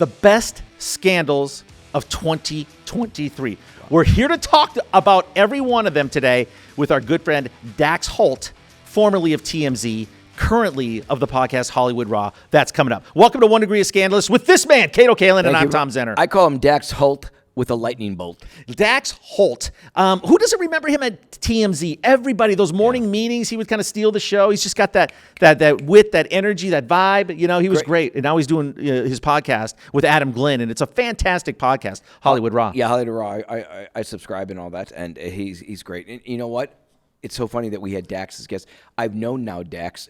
the best scandals of 2023. We're here to talk about every one of them today with our good friend Dax Holt, formerly of TMZ, currently of the podcast Hollywood Raw. That's coming up. Welcome to 1 Degree of Scandalous with this man, Kato Kalin, and I'm Tom Zenner. I call him Dax Holt with a lightning bolt. Dax Holt. Who doesn't remember him at TMZ? Everybody, those morning meetings, he would kind of steal the show. He's just got that wit, that energy, that vibe. You know, he was great. And now he's doing his podcast with Adam Glenn, and it's a fantastic podcast, Hollywood Raw. Yeah, Hollywood Raw. I subscribe and all that, and he's great. And you know what? It's so funny that we had Dax as guest. I've known now Dax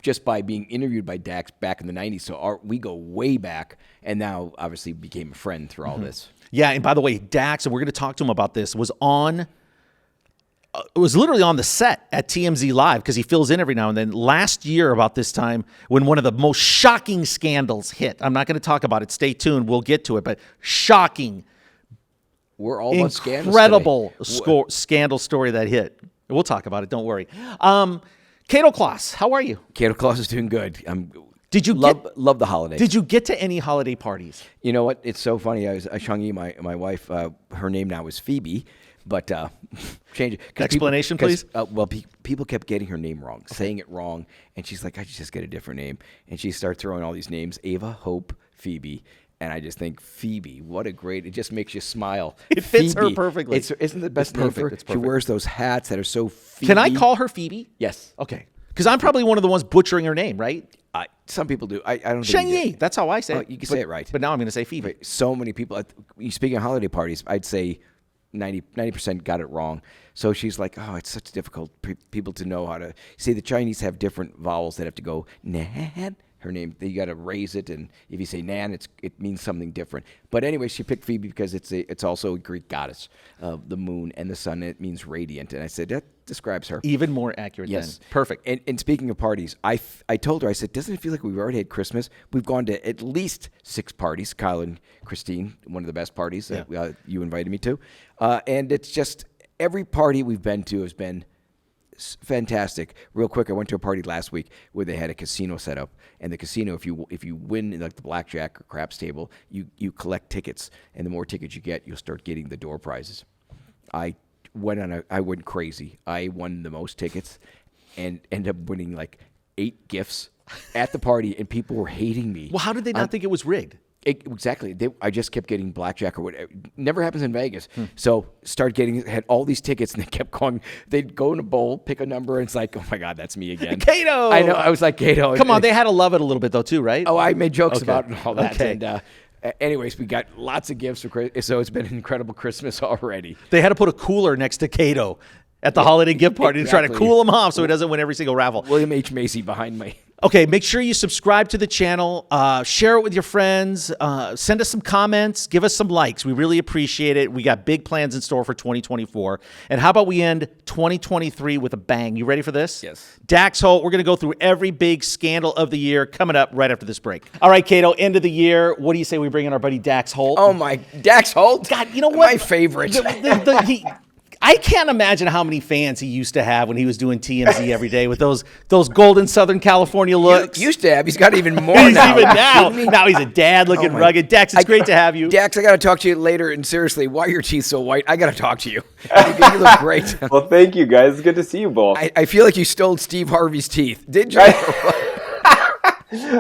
just by being interviewed by Dax back in the 90s. So we go way back, and now obviously became a friend through all this. Yeah, and by the way, Dax, and we're going to talk to him about this, was literally on the set at TMZ Live because he fills in every now and then. Last year about this time when one of the most shocking scandals hit. I'm not going to talk about it. Stay tuned. We'll get to it. But shocking. We're all about scandals. Incredible scandal story that hit. We'll talk about it. Don't worry. Kato Klaus, how are you? Kato Klaus is doing good. Did you love the holidays? Did you get to any holiday parties? You know what? It's so funny. Shang-Yi, my wife, her name now is Phoebe, but change it. Explanation, please. People kept getting her name wrong, saying it wrong, and she's like, I should just get a different name. And she started throwing all these names: Ava, Hope, Phoebe. And I just think, Phoebe, what a great, it just makes you smile. It fits her perfectly. Isn't the best name for her? She wears those hats that are so Phoebe. Can I call her Phoebe? Yes. Okay. Because I'm probably one of the ones butchering her name, right? Some people do. I don't think Shang-Yi. That's how I say it. You can say it right. But now I'm going to say Phoebe. So many people, speaking of holiday parties, I'd say 90% got it wrong. So she's like, oh, it's such difficult people to know how to. See, the Chinese have different vowels that have to go, Nan. Her name, you got to raise it, and if you say Nan, it means something different. But anyway, she picked Phoebe because it's also a Greek goddess of the moon and the sun. And it means radiant, and I said that describes her even more accurate. Yes, then. Perfect. And speaking of parties, I told her, I said, doesn't it feel like we've already had Christmas? We've gone to at least 6 parties. Kyle and Christine, one of the best parties that you invited me to, and it's just every party we've been to has been fantastic. Real quick, I went to a party last week where they had a casino set up, and the casino, if you win in like the blackjack or craps table, you collect tickets, and the more tickets you get, you'll start getting the door prizes. I went crazy. I won the most tickets, and ended up winning like 8 gifts at the party, and people were hating me. Well, how did they not think it was rigged? Exactly. I just kept getting blackjack or whatever. Never happens in Vegas. So had all these tickets, and they kept going. They'd go in a bowl, pick a number, and it's like, oh my God, that's me again. Kato! I know. I was like, Kato. Come on, they had to love it a little bit though too, right? Oh, I made jokes about it and all that. Okay. And anyways, we got lots of gifts for Christmas, so it's been an incredible Christmas already. They had to put a cooler next to Kato at the holiday gift party to try to cool him off so he doesn't win every single raffle. William H. Macy behind me. Okay, make sure you subscribe to the channel, share it with your friends, send us some comments, give us some likes. We really appreciate it. We got big plans in store for 2024. And how about we end 2023 with a bang? You ready for this? Yes. Dax Holt, we're going to go through every big scandal of the year coming up right after this break. All right, Kato, end of the year. What do you say we bring in our buddy Dax Holt? Oh, my. Dax Holt? God, you know what? My favorite. I can't imagine how many fans he used to have when he was doing TMZ every day with those golden Southern California looks. Used to have. He's got even more he's now. Even now. Now he's a dad looking rugged. Dax, it's great to have you. Dax, I got to talk to you later. And seriously, why are your teeth so white? I got to talk to you. You look great. Well, thank you, guys. It's good to see you both. I feel like you stole Steve Harvey's teeth. Did you?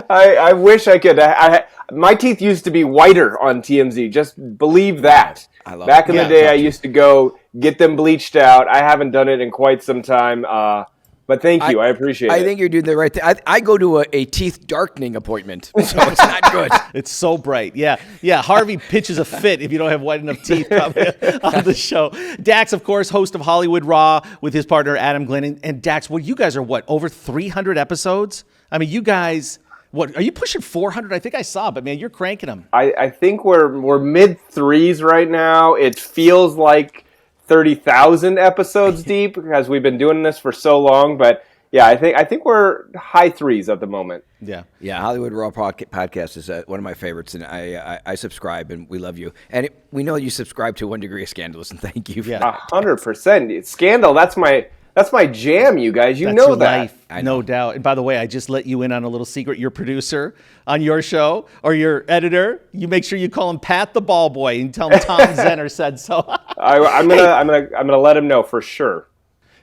I wish I could. My teeth used to be whiter on TMZ. Just believe that. Back in the day, I used to go get them bleached out. I haven't done it in quite some time. But thank you. I appreciate it. I think you're doing the right thing. I go to a teeth darkening appointment, so it's not good. It's so bright. Yeah. Harvey pitches a fit if you don't have white enough teeth on the show. Dax, of course, host of Hollywood Raw with his partner Adam Glenn. And Dax, well, you guys are over 300 episodes? I mean, you guys... What are you pushing 400? I think I saw, but man, you're cranking them. I think we're mid threes right now. It feels like 30,000 episodes deep because we've been doing this for so long. But yeah, I think we're high threes at the moment. Yeah. Hollywood Raw podcast is one of my favorites, and I subscribe, and we love you. And we know you subscribe to 1 Degree of Scandalous, and thank you for that. 100%. Scandal. That's That's my jam, you guys. You That's know your that. life, no doubt. And by the way, I just let you in on a little secret. Your producer on your show or your editor, you make sure you call him Pat the Ball Boy and tell him Tom Zenner said so. I'm gonna let him know for sure.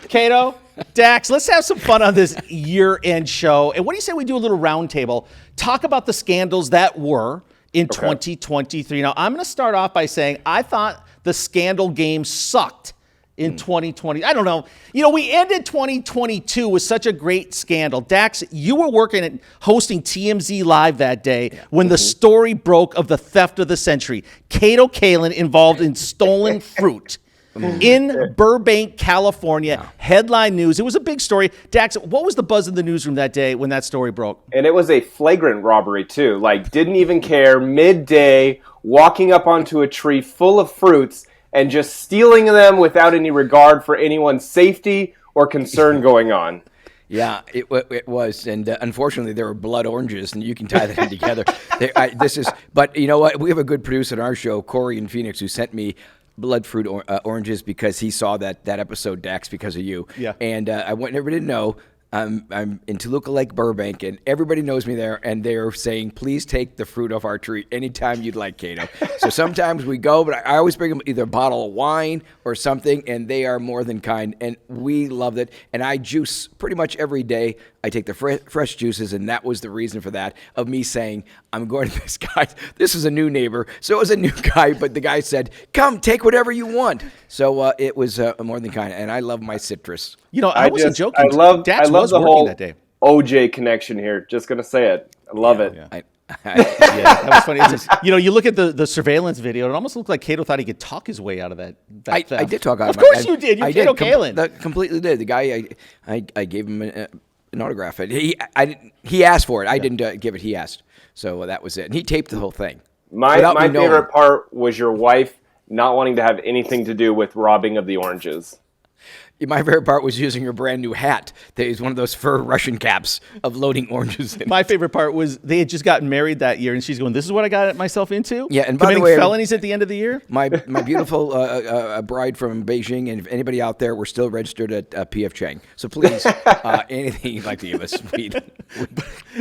Kato, Dax, let's have some fun on this year-end show. And what do you say we do a little roundtable? Talk about the scandals that were in 2023. Now, I'm going to start off by saying I thought the scandal game sucked in 2020. I don't know. We ended 2022 with such a great scandal. Dax, you were working at hosting TMZ Live that day when the story broke of the theft of the century. Kato Kaelin involved in stolen fruit. In Burbank, California, headline news. It was a big story. Dax, what was the buzz in the newsroom that day when that story broke? And it was a flagrant robbery, too. Like, didn't even care, midday, walking up onto a tree full of fruits and just stealing them without any regard for anyone's safety or concern going on. Yeah, it was, and unfortunately, there were blood oranges, and you can tie that in together. But you know what? We have a good producer on our show, Corey in Phoenix, who sent me blood fruit oranges because he saw that episode, Dax, because of you. Yeah. And I want everybody to know I'm in Toluca Lake, Burbank, and everybody knows me there, and they're saying, please take the fruit off our tree anytime you'd like, Kato. So sometimes we go, but I always bring them either a bottle of wine or something, and they are more than kind, and we loved it. And I juice pretty much every day. I take the fresh juices, and that was the reason for that, of me saying, I'm going to this guy. This is a new neighbor, so it was a new guy, but the guy said, come, take whatever you want. So it was more than kind, and I love my citrus. I wasn't joking. I love the whole that day. OJ connection here. Just going to say it. I love it. Yeah. That was funny. You look at the surveillance video, it almost looked like Kato thought he could talk his way out of that theft. I did talk out of it. Of course you did. You're Kato Kaelin. Completely did. The guy, I gave him an autograph. He asked for it. I didn't give it. He asked. So that was it. And he taped the whole thing. My favorite part was your wife not wanting to have anything to do with robbing of the oranges. My favorite part was using her brand new hat. That is one of those fur Russian caps of loading oranges in. My favorite part was they had just gotten married that year, and she's going, "This is what I got myself into." Yeah, and by the way, committing felonies at the end of the year. My beautiful bride from Beijing, and if anybody out there, we're still registered at PF Chang. So please, anything you'd like to give us,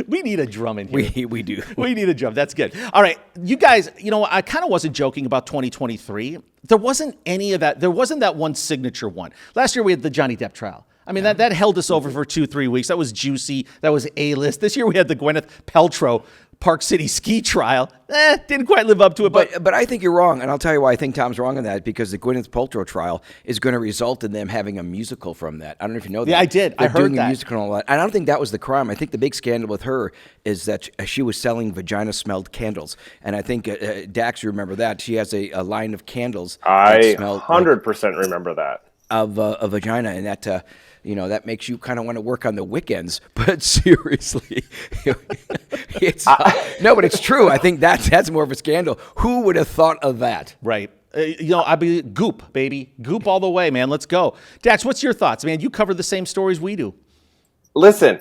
we need a drum in here. We do. We need a drum. That's good. All right, you guys. I kind of wasn't joking about 2023. There wasn't any of that. There wasn't that one signature one. Last year we had the Johnny Depp trial. I mean, that held us over for 2-3 weeks. That was juicy. That was A-list. This year we had the Gwyneth Paltrow Park City ski trial. Didn't quite live up to it. But I think you're wrong, and I'll tell you why I think Tom's wrong on that, because the Gwyneth Paltrow trial is going to result in them having a musical from that. I don't know if you know that. Yeah, I did. They're I heard doing that. A musical and all that. I don't think that was the crime. I think the big scandal with her is that she was selling vagina-smelled candles. And I think, Dax, you remember that. She has a line of candles. I 100% remember that. Of a vagina, and that... that makes you kind of want to work on the weekends. But seriously, it's no, but it's true. I think that's more of a scandal. Who would have thought of that? Right. I'd be Goop, baby. Goop all the way, man. Let's go. Dax, what's your thoughts, man? You cover the same stories we do. Listen,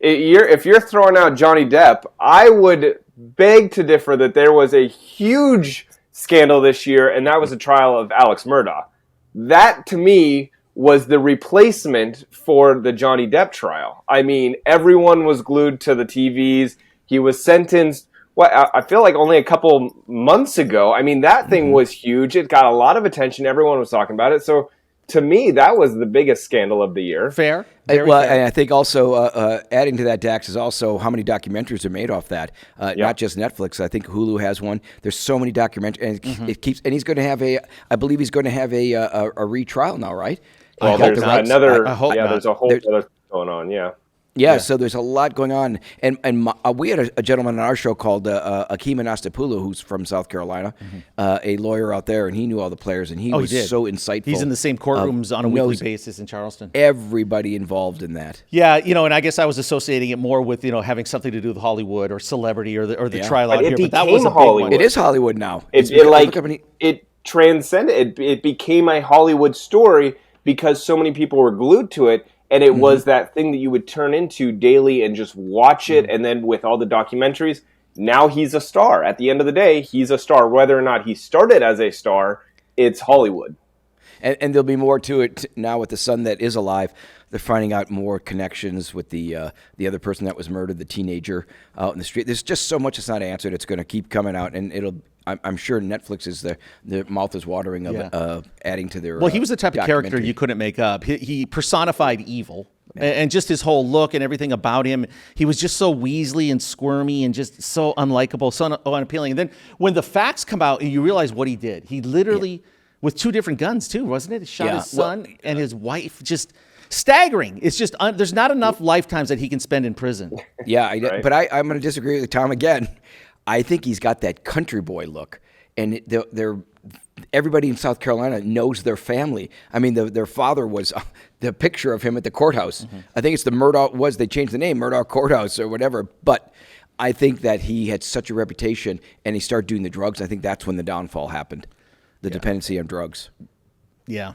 if you're throwing out Johnny Depp, I would beg to differ that there was a huge scandal this year, and that was the trial of Alex Murdaugh. That, to me, was the replacement for the Johnny Depp trial. I mean, everyone was glued to the TVs. He was sentenced, I feel like only a couple months ago. I mean, that thing was huge. It got a lot of attention. Everyone was talking about it. So, to me, that was the biggest scandal of the year. Fair. Fair. And I think also adding to that, Dax, is also how many documentaries are made off that. Not just Netflix. I think Hulu has one. There's so many documentaries, and it keeps. And he's going to have I believe he's going to have a retrial now, right? Well, there's another. There's a whole other going on. Yeah, so there's a lot going on. And we had a gentleman on our show called Akeem Anastapulu, who's from South Carolina, a lawyer out there, and he knew all the players, and he was so insightful. He's in the same courtrooms on a weekly basis in Charleston. Everybody involved in that. Yeah, and I guess I was associating it more with, having something to do with Hollywood or celebrity or the trial out here. But that was a big one. It is Hollywood now. It transcended. It became a Hollywood story because so many people were glued to it. And it was that thing that you would turn into daily and just watch it. And then with all the documentaries, now he's a star. At the end of the day, he's a star. Whether or not he started as a star, it's Hollywood. And there'll be more to it now with the son that is alive. They're finding out more connections with the other person that was murdered, the teenager out in the street. There's just so much that's not answered. It's going to keep coming out, and I'm sure Netflix is the mouth is watering of adding to their. Well, he was the type of character you couldn't make up. He personified evil. And just his whole look and everything about him, he was just so weaselly and squirmy and just so unlikable, so unappealing. And then when the facts come out and you realize what he did, he literally, with 2 different guns too, wasn't it? He shot his son and his wife. Just staggering. It's just, there's not enough lifetimes that he can spend in prison. Yeah, but I'm going to disagree with Tom again. I think he's got that country boy look. And everybody in South Carolina knows their family. I mean, their father was the picture of him at the courthouse. Mm-hmm. I think it's they changed the name, Murdaugh Courthouse or whatever. But I think that he had such a reputation and he started doing the drugs. I think that's when the downfall happened, the dependency on drugs. Yeah.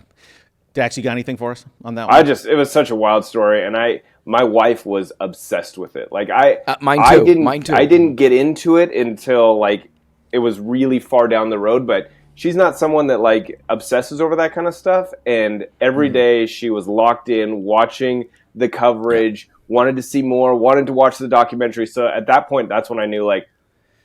Dax, you got anything for us on that one? It was such a wild story, and my wife was obsessed with it. Like mine too. I didn't get into it until like it was really far down the road, but she's not someone that like obsesses over that kind of stuff. And every day she was locked in, watching the coverage, wanted to see more, wanted to watch the documentary. So at that point, that's when I knew like,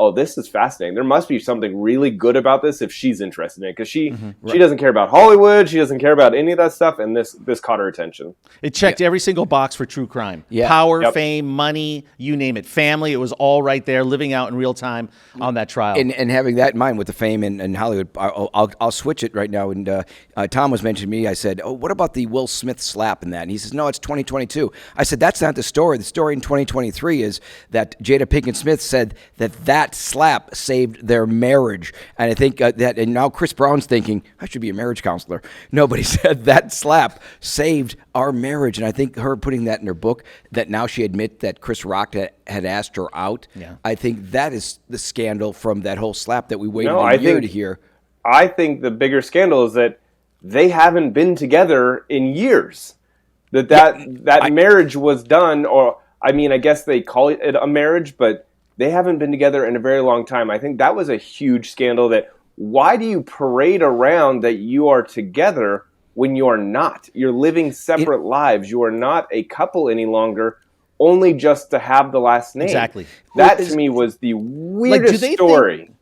oh, this is fascinating. There must be something really good about this if she's interested in it, because she doesn't care about Hollywood. She doesn't care about any of that stuff, and this caught her attention. It checked every single box for true crime. Yeah. Power, fame, money, you name it. Family, it was all right there, living out in real time on that trial. And having that in mind with the fame in Hollywood, I'll switch it right now. And Tom was mentioning to me, I said, oh, what about the Will Smith slap in that? And he says, no, it's 2022. I said, that's not the story. The story in 2023 is that Jada Pinkett Smith said that slap saved their marriage. And I think and now Chris Brown's thinking, I should be a marriage counselor. Nobody said that slap saved our marriage. And I think her putting that in her book, that now she admit that Chris Rock had asked her out. Yeah. I think that is the scandal from that whole slap that we waited a year to hear. I think the bigger scandal is that they haven't been together in years. That marriage was done, or I mean, I guess they call it a marriage, but they haven't been together in a very long time. I think that was a huge scandal. That why do you parade around that you are together when you are not? You're living separate lives. You are not a couple any longer, only just to have the last name. Exactly. That to me was the weirdest story.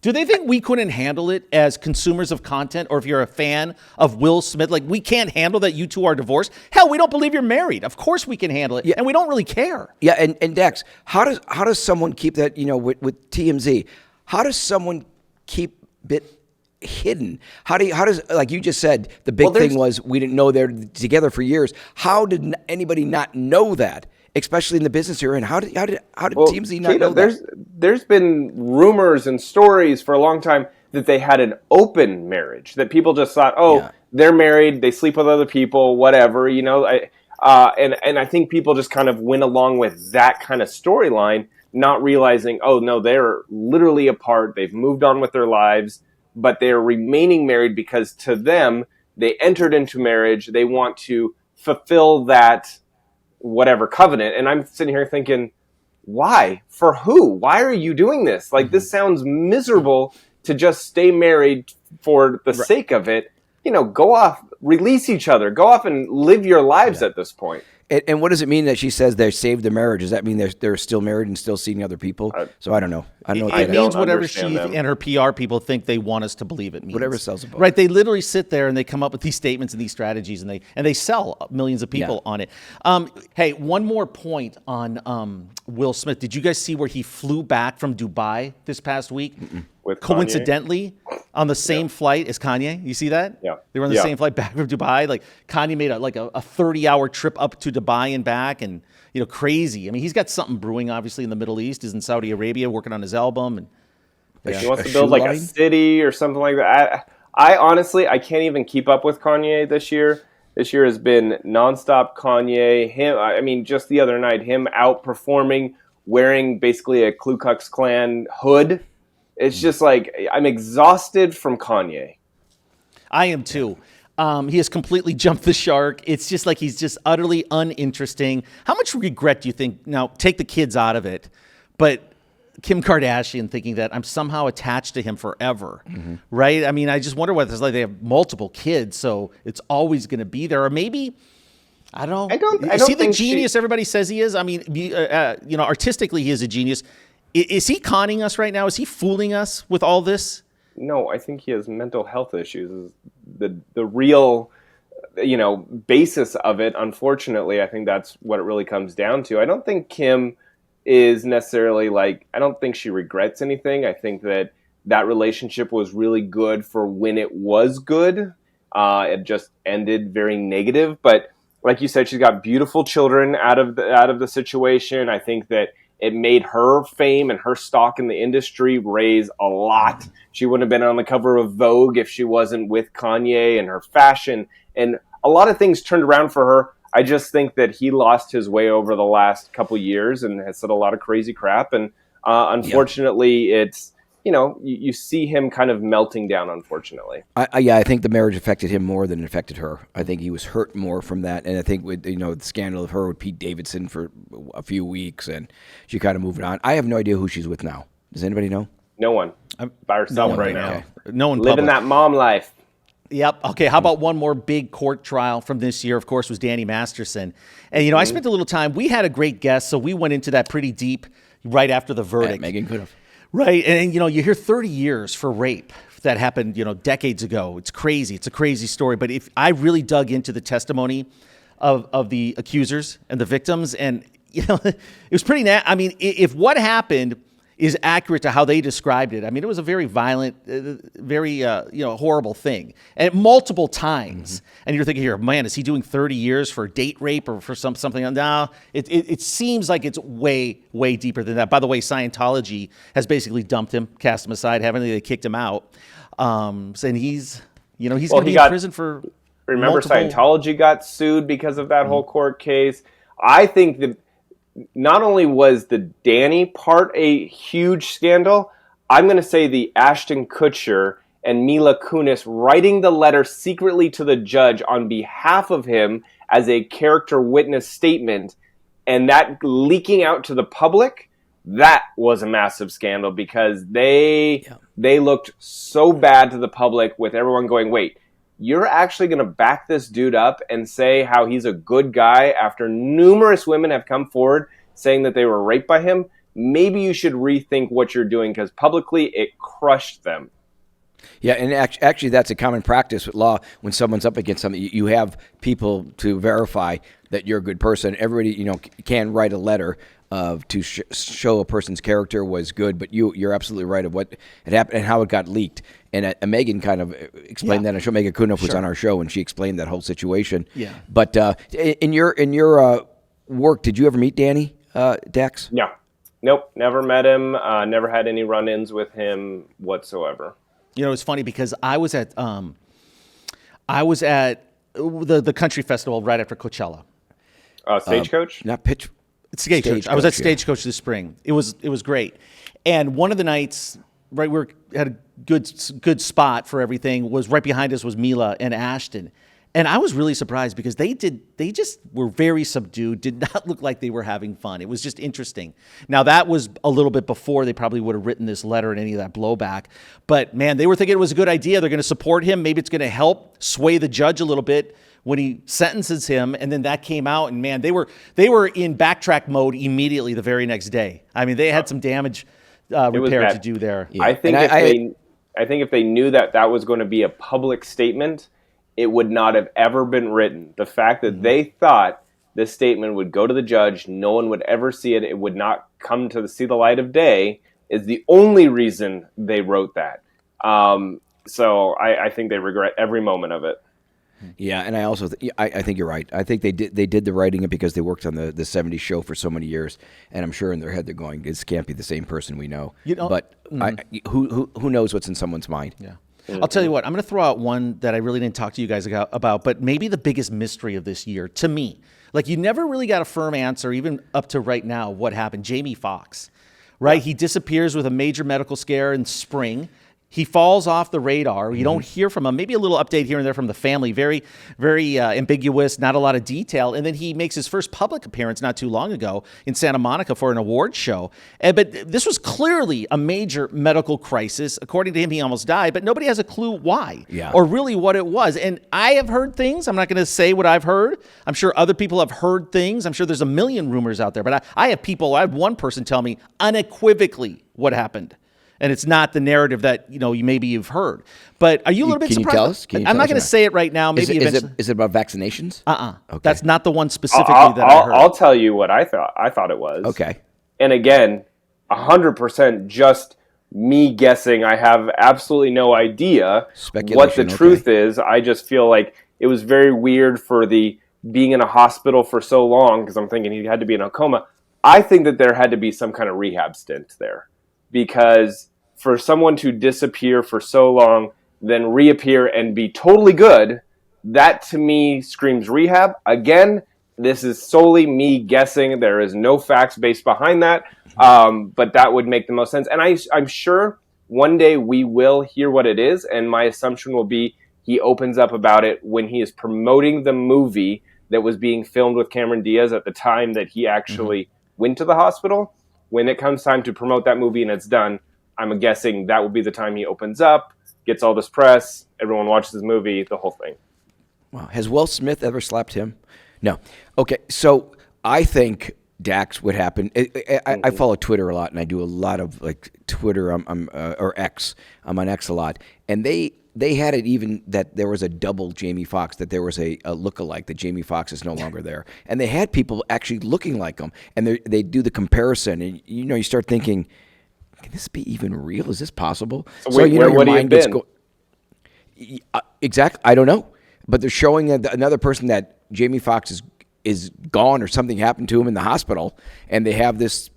Do they think we couldn't handle it as consumers of content, or if you're a fan of Will Smith? Like, we can't handle that you two are divorced? Hell, we don't believe you're married. Of course we can handle it, and we don't really care. Yeah, and Dex, how does someone keep that, with TMZ, how does someone keep it hidden? How does, like you just said, the big thing was we didn't know they're together for years. How did anybody not know that? Especially in the business you're in. How did TMZ not know that? There's been rumors and stories for a long time that they had an open marriage, that people just thought, they're married, they sleep with other people, whatever, and I think people just kind of went along with that kind of storyline, not realizing, oh no, they're literally apart, they've moved on with their lives, but they're remaining married because to them, they entered into marriage, they want to fulfill that whatever covenant. And I'm sitting here thinking, why? For who? Why are you doing this? Like, this sounds miserable to just stay married for the sake of it. Go off, release each other, go off and live your lives at this point. And what does it mean that she says they saved the marriage? Does that mean they're still married and still seeing other people? So I don't know. I don't know what that means. It means whatever she and her PR people think they want us to believe it means. Whatever sells a book. Right? They literally sit there and they come up with these statements and these strategies, and they sell millions of people on it. Hey, one more point on Will Smith. Did you guys see where he flew back from Dubai this past week? With coincidentally on the same flight as Kanye. You see that? Yeah. They were on the same flight back from Dubai. Like, Kanye made a 30-hour trip up to Dubai and back, and crazy. I mean, he's got something brewing obviously in the Middle East. He's in Saudi Arabia working on his album, and he wants to build like a city or something like that. I honestly, I can't even keep up with Kanye this year. This year has been nonstop Kanye. Him, I mean, just the other night, him out performing, wearing basically a Ku Klux Klan hood. It's just like, I'm exhausted from Kanye. I am too. He has completely jumped the shark. It's just like he's just utterly uninteresting. How much regret do you think, now take the kids out of it, but Kim Kardashian thinking that I'm somehow attached to him forever, right? I mean, I just wonder whether it's like they have multiple kids, so it's always going to be there. Or maybe, I don't know. Is he the genius everybody says he is? I mean, artistically, he is a genius. Is he conning us right now? Is he fooling us with all this? No, I think he has mental health issues. Is the real, basis of it. Unfortunately, I think that's what it really comes down to. I don't think Kim is necessarily I don't think she regrets anything. I think that relationship was really good for when it was good. It just ended very negative. But like you said, she's got beautiful children out of the situation. I think that it made her fame and her stock in the industry raise a lot. She wouldn't have been on the cover of Vogue if she wasn't with Kanye, and her fashion and a lot of things turned around for her. I just think that he lost his way over the last couple years and has said a lot of crazy crap. And unfortunately, it's, you see him kind of melting down, unfortunately. I think the marriage affected him more than it affected her. I think he was hurt more from that. And I think with, the scandal of her with Pete Davidson for a few weeks, and she kind of moved on. I have no idea who she's with now. Does anybody know? No one. By herself right now. Okay. No one living that mom life. Yep. Okay. How about one more big court trial from this year? Of course, was Britney Masterson. And, I spent a little time. We had a great guest, so we went into that pretty deep right after the verdict. Megan could have. Right. And, you hear 30 years for rape that happened, decades ago. It's crazy. It's a crazy story. But if I really dug into the testimony of the accusers and the victims, and, it was pretty I mean, if what happened is accurate to how they described it. I mean, it was a very violent, very, horrible thing. And multiple times. Mm-hmm. And you're thinking here, man, is he doing 30 years for date rape or for something? No, it seems like it's way, way deeper than that. By the way, Scientology has basically dumped him, cast him aside, haven't they? They kicked him out. And he's going to be in prison for Scientology got sued because of that whole court case. I think that not only was the Danny part a huge scandal, I'm going to say the Ashton Kutcher and Mila Kunis writing the letter secretly to the judge on behalf of him as a character witness statement, and that leaking out to the public, that was a massive scandal because they looked so bad to the public with everyone going, wait, you're actually going to back this dude up and say how he's a good guy after numerous women have come forward saying that they were raped by him? Maybe you should rethink what you're doing because publicly it crushed them. Yeah, and actually that's a common practice with law. When someone's up against something, you have people to verify that you're a good person. Everybody, can write a letter to show a person's character was good, but you're absolutely right of what had happened and how it got leaked. And Megan kind of explained that on our show. Megan Kunoff was on our show, and she explained that whole situation. Yeah. But in your work, did you ever meet Danny Dax? No. Nope, never met him. Never had any run-ins with him whatsoever. It's funny because I was at the country festival right after Coachella. Stagecoach? Not pitch. Stagecoach. I was at Stagecoach this spring. It was great. And one of the nights, right, we had a good spot for everything. Was right behind us was Mila and Ashton. And I was really surprised because they just were very subdued, did not look like they were having fun. It was just interesting. Now, that was a little bit before they probably would have written this letter and any of that blowback. But, man, they were thinking it was a good idea. They're going to support him. Maybe it's going to help sway the judge a little bit when he sentences him. And then that came out, and, man, they were in backtrack mode immediately the very next day. I mean, they had some damage repair to do there. Yeah. I think if they knew that was going to be a public statement, it would not have ever been written. The fact that they thought this statement would go to the judge, no one would ever see it, it would not come to see the light of day, is the only reason they wrote that. So I think they regret every moment of it. Yeah, and I also I think you're right. I think they did the writing because they worked on the 70s show for so many years, and I'm sure in their head they're going, this can't be the same person we know. But who knows what's in someone's mind? Yeah. I'll tell you what, I'm going to throw out one that I really didn't talk to you guys about, but maybe the biggest mystery of this year to me. Like, you never really got a firm answer, even up to right now, what happened. Jamie Foxx, right? Yeah. He disappears with a major medical scare in spring. He falls off the radar. You don't hear from him. Maybe a little update here and there from the family. Very, very ambiguous, not a lot of detail. And then he makes his first public appearance not too long ago in Santa Monica for an awards show. But this was clearly a major medical crisis. According to him, he almost died, but nobody has a clue why or really what it was. And I have heard things. I'm not going to say what I've heard. I'm sure other people have heard things. I'm sure there's a million rumors out there. But I had one person tell me unequivocally what happened. And it's not the narrative that you've heard. But are you a little bit surprised? Can you tell us? I'm not going to say it right now. Maybe eventually. Is it about vaccinations? Okay. That's not the one specifically that I heard. I'll tell you what I thought it was. Okay. And again, 100% just me guessing. I have absolutely no idea what the truth is. I just feel like it was very weird for the being in a hospital for so long, because I'm thinking he had to be in a coma. I think that there had to be some kind of rehab stint there, because for someone to disappear for so long, then reappear and be totally good, that to me screams rehab. Again, this is solely me guessing. There is no facts based behind that, but that would make the most sense. And I'm sure one day we will hear what it is, and my assumption will be he opens up about it when he is promoting the movie that was being filmed with Cameron Diaz at the time that he actually went to the hospital. When it comes time to promote that movie and it's done, I'm guessing that will be the time he opens up, gets all this press, everyone watches his movie, the whole thing. Wow. Has Will Smith ever slapped him? No. Okay, so I think, Dax, what happened, I follow Twitter a lot, and I do a lot of Twitter, or X. I'm on X a lot. And they had it even that there was a double Jamie Foxx, that there was a lookalike, that Jamie Foxx is no longer there. And they had people actually looking like him. And they do the comparison. And, you start thinking, can this be even real? Is this possible? So where would he have been? Exactly. I don't know. But they're showing another person that Jamie Foxx is gone, or something happened to him in the hospital. And they have this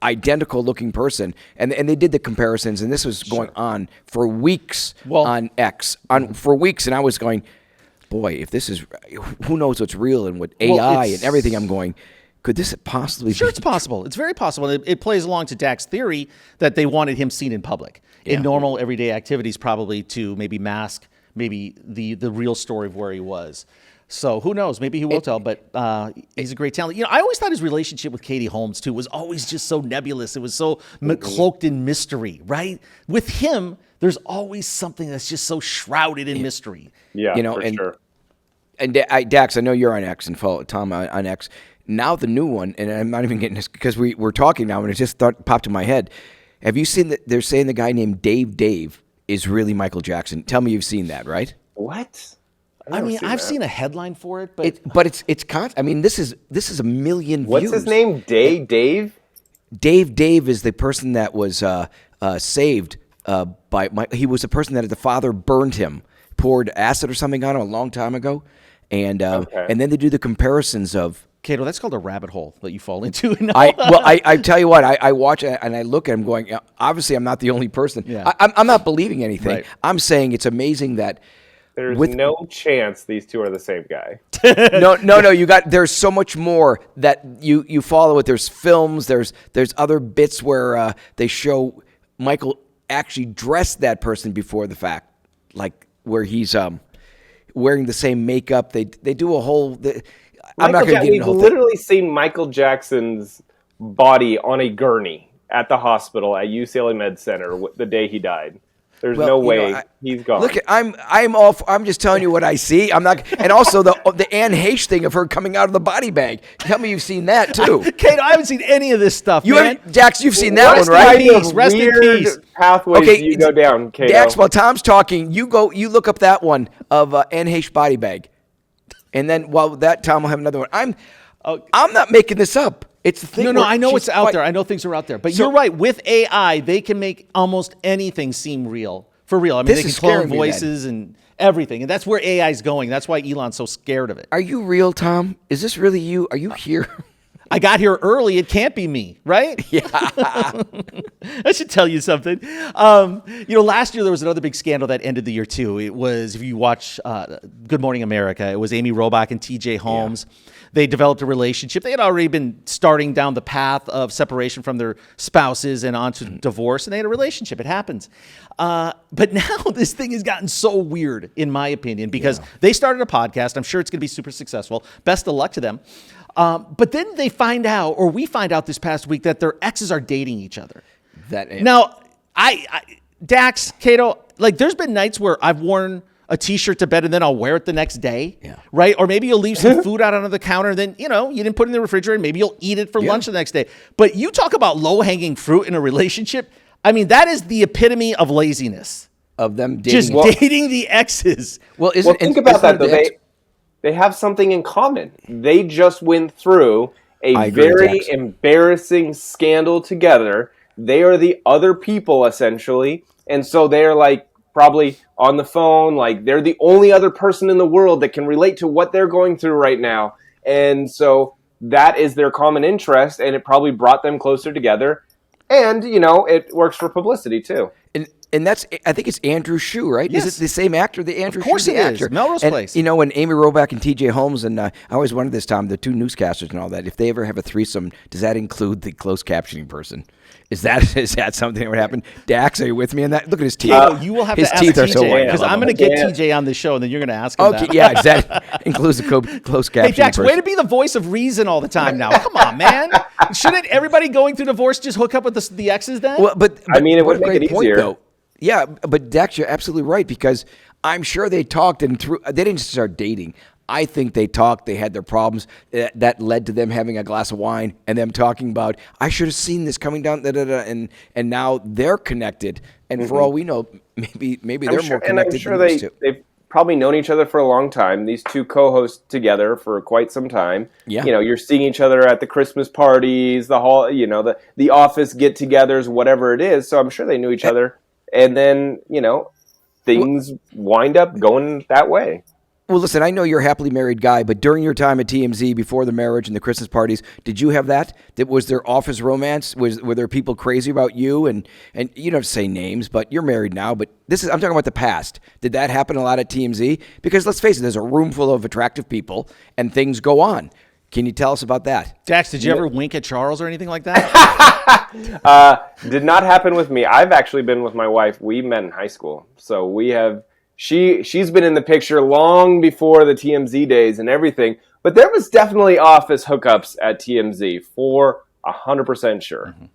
identical looking person, and they did the comparisons, and this was going on for weeks on X, for weeks, and I was going, boy, if this is, who knows what's real and what AI and everything. I'm going, could this possibly be? Sure, it's possible. It's very possible. It plays along to Dak's theory that they wanted him seen in public, in normal everyday activities, probably to maybe mask maybe the real story of where he was. So who knows? Maybe he will tell, but he's a great talent. I always thought his relationship with Katie Holmes, too, was always just so nebulous. It was so cloaked in mystery, right? With him, there's always something that's just so shrouded in mystery. Yeah, for sure. And Dax, I know you're on X and follow Tom on X. Now the new one, and I'm not even getting this because we're talking now, and it just popped in my head. Have you seen that? They're saying the guy named Dave is really Michael Jackson. Tell me you've seen that, right? What? I've seen a headline for it, but it's constant. I mean, this is a million views. What's his name? Dave? Dave is the person that was saved by he was the person that the father burned him, poured acid or something on him a long time ago, and then they do the comparisons of. Kato, that's called a rabbit hole that you fall into. I tell you what, I watch it and I look at him going, obviously I'm not the only person. Yeah. I'm not believing anything. Right. I'm saying it's amazing that. There's no chance these two are the same guy. No. There's so much more that you follow it. There's films. There's other bits where they show Michael actually dressed that person before the fact, like where he's wearing the same makeup. They do a whole. I'm not going to get into the whole thing. We've literally seen Michael Jackson's body on a gurney at the hospital at UCLA Med Center the day he died. There's no way he's gone. Look, I'm just telling you what I see. I'm not, and also the Anne Heche thing of her coming out of the body bag. Tell me you've seen that too. Kato, I haven't seen any of this stuff. Dax, you've seen that one, right? Rest in peace. Pathways do you go down, Kato? Dax, while Tom's talking, you look up that one of Anne Heche body bag, and then while that Tom will have another one. I'm not making this up. It's the thing. No, I know it's out there. I know things are out there. But you're right. With AI, they can make almost anything seem real. For real. I mean, they can clone voices and everything. And that's where AI is going. That's why Elon's so scared of it. Are you real, Tom? Is this really you? Are you here? I got here early. It can't be me, right? Yeah. I should tell you something. Last year there was another big scandal that ended the year too. It was, if you watch Good Morning America, it was Amy Robach and TJ Holmes. Yeah. They developed a relationship. They had already been starting down the path of separation from their spouses and onto divorce, and they had a relationship. It happens. But now this thing has gotten so weird, in my opinion, because they started a podcast. I'm sure it's going to be super successful. Best of luck to them. But then we find out this past week that their exes are dating each other. Now, Dax, Kato, like there's been nights where I've worn a t-shirt to bed and then I'll wear it the next day, right? Or maybe you'll leave some food out on the counter and then, you didn't put it in the refrigerator. Maybe you'll eat it for lunch the next day. But you talk about low-hanging fruit in a relationship. I mean, that is the epitome of laziness. Of them dating. Just dating the exes. Think about that, though. They have something in common. They just went through a very embarrassing scandal together. They are the other people, essentially. And so they're like probably on the phone. Like they're the only other person in the world that can relate to what they're going through right now. And so that is their common interest. And it probably brought them closer together. And, it works for publicity, too. And that's, I think it's Andrew Shue, right? Yes. Is it the same actor? The Andrew Shue, of course the it actor. is. Melrose Place. When Amy Robach and TJ Holmes, and I always wondered this, Tom, the two newscasters and all that, if they ever have a threesome, does that include the closed captioning person? Is that something that would happen? Dax, are you with me on that? Look at his teeth. You will have his to teeth ask are so TJ, white. because I'm going to get TJ on the show, and then you're going to ask him that. Yeah, that includes the closed captioning Hey, Dax, person. way to be the voice of reason all the time now. Come on, man. Shouldn't everybody going through divorce just hook up with the exes then? Well, but it would make it easier. Though. Yeah, but Dax, you're absolutely right, because I'm sure they talked they didn't start dating. I think they talked, they had their problems. That led to them having a glass of wine and them talking about, I should have seen this coming down, and now they're connected. And for all we know, maybe they're more connected. And I'm sure they've probably known each other for a long time. These two co-hosts together for quite some time. Yeah. You're seeing each other at the Christmas parties, the office get-togethers, whatever it is. So I'm sure they knew each other. And then, things wind up going that way. Well, listen, I know you're a happily married guy, but during your time at TMZ, before the marriage and the Christmas parties, did you have that? Was there office romance? Were there people crazy about you? And you don't have to say names, but you're married now. But I'm talking about the past. Did that happen a lot at TMZ? Because let's face it, there's a room full of attractive people, and things go on. Can you tell us about that? Dax, did you ever wink at Charles or anything like that? Did not happen with me. I've actually been with my wife. We met in high school. So we have... She's been in the picture long before the TMZ days and everything, but there was definitely office hookups at TMZ for 100% sure. Mm-hmm.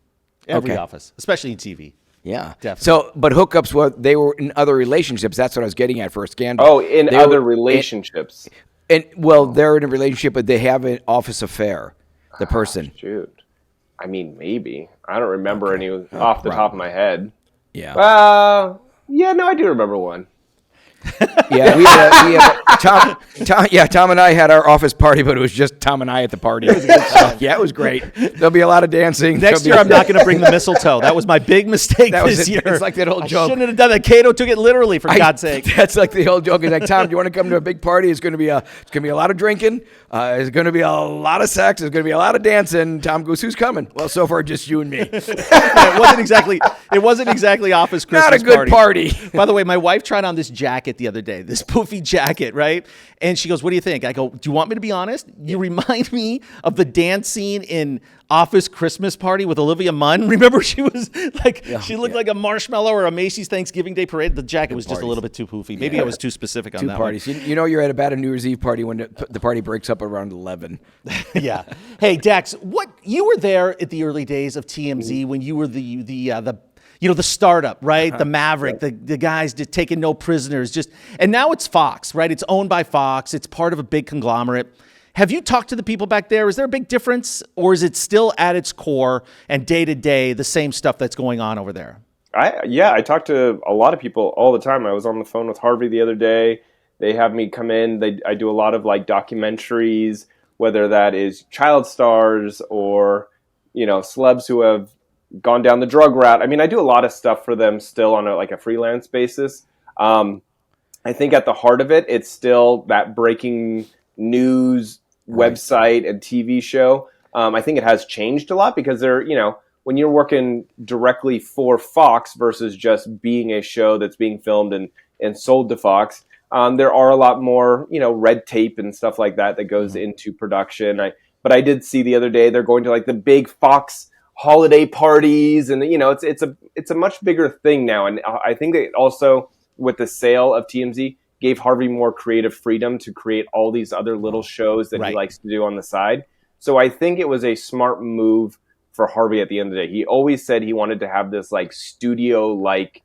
Every office, especially in TV. Yeah, definitely. So, but hookups, they were in other relationships. That's what I was getting at for a scandal. Oh, in other relationships. They're in a relationship, but they have an office affair. The person. Shoot, I mean, maybe I don't remember any off the top of my head. Yeah. Yeah, no, I do remember one. Yeah, Tom and I had our office party, but it was just Tom and I at the party. It was great. There'll be a lot of dancing. Next year, I'm not going to bring the mistletae. That was my big mistake this year. It's like that old joke. I shouldn't have done that. Kato took it literally, for God's sake. That's like the old joke. It's like, Tom, do you want to come to a big party? It's going to be a lot of drinking. It's going to be a lot of sex. There's going to be a lot of dancing. Tom goes, who's coming? Well, so far, just you and me. It wasn't exactly office Christmas Not a good party. By the way, my wife tried on this jacket the other day, this poofy jacket, right? And she goes, what do you think? I go, do you want me to be honest? You remind me of the dance scene in Office Christmas Party with Olivia Munn. Remember, she was like, she looked like a marshmallow or a Macy's Thanksgiving Day parade. The jacket was just a little bit too poofy. Maybe I was too specific on that parties. one. You're at a New Year's Eve party when the party breaks up around 11. Yeah. Hey, Dax, you were there at the early days of TMZ when you were the startup, right? The maverick, the guys just taking no prisoners. And now it's Fox, right? It's owned by Fox. It's part of a big conglomerate. Have you talked to the people back there? Is there a big difference, or is it still at its core and day to day the same stuff that's going on over there? I talk to a lot of people all the time. I was on the phone with Harvey the other day. They have me come in. I do a lot of documentaries, whether that is child stars or celebs who have gone down the drug route. I mean, I do a lot of stuff for them still on a freelance basis. I think at the heart of it, it's still that breaking news website and TV show. I think it has changed a lot because when you're working directly for Fox versus just being a show that's being filmed and sold to Fox, there are a lot more, red tape and stuff like that goes into production. But I did see the other day they're going to like the big Fox holiday parties, and it's a much bigger thing now. And I think that also with the sale of TMZ gave Harvey more creative freedom to create all these other little shows that he likes to do on the side. So I think it was a smart move for Harvey at the end of the day. He always said he wanted to have this like studio-like